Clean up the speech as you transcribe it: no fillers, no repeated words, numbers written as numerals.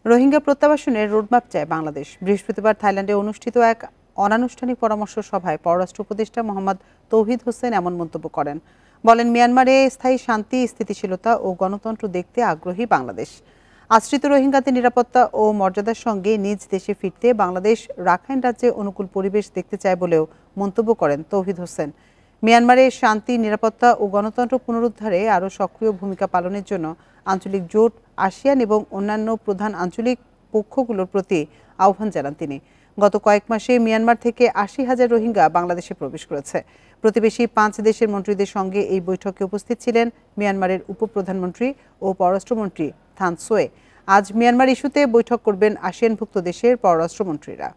Rohingya প্রত্যাবাসনের roadmap চায় বাংলাদেশ। বৃহস্পতিবার থাইল্যান্ডে অনুষ্ঠিত এক অনানুষ্ঠানিক পরামর্শ সভায় পররাষ্ট্র উপদেষ্টা মোহাম্মদ তৌহিদ হোসেন এমন মন্তব্য করেন। বলেন, মিয়ানমারে স্থায়ী শান্তি, স্থিতিশীলতা ও গণতন্ত্র দেখতে আগ্রহী বাংলাদেশ। আশ্রিত রোহিঙ্গাদের নিরাপত্তা ও মর্যাদার সঙ্গে নিজ দেশে ফিরতে বাংলাদেশ রাখাইন রাজ্যে অনুকূল পরিবেশ দেখতে চায় বলেও মন্তব্য করেন তৌহিদ হোসেন। মিয়ানমারে শান্তি, নিরাপত্তা ও গণতন্ত্র পুনরুদ্ধারে আরও সক্রিয় ভূমিকা পালনের জন্য আঞ্চলিক জোট, আসিয়ান এবং অন্যান্য প্রধান আঞ্চলিক পক্ষগুলোর প্রতি আহ্বান জানান তিনি। গত কয়েক মাসে মিয়ানমার থেকে ৮০,০০০ রোহিঙ্গা বাংলাদেশে প্রবেশ করেছে। প্রতিবেশী ৫ দেশের মন্ত্রীদের সঙ্গে এই বৈঠকে উপস্থিত ছিলেন মিয়ানমারের উপপ্রধানমন্ত্রী ও পররাষ্ট্রমন্ত্রী থান সোয়ে। আজ মিয়ানমার ইস্যুতে বৈঠক করবেন আসিয়ানভুক্ত দেশের পররাষ্ট্রমন্ত্রীরা।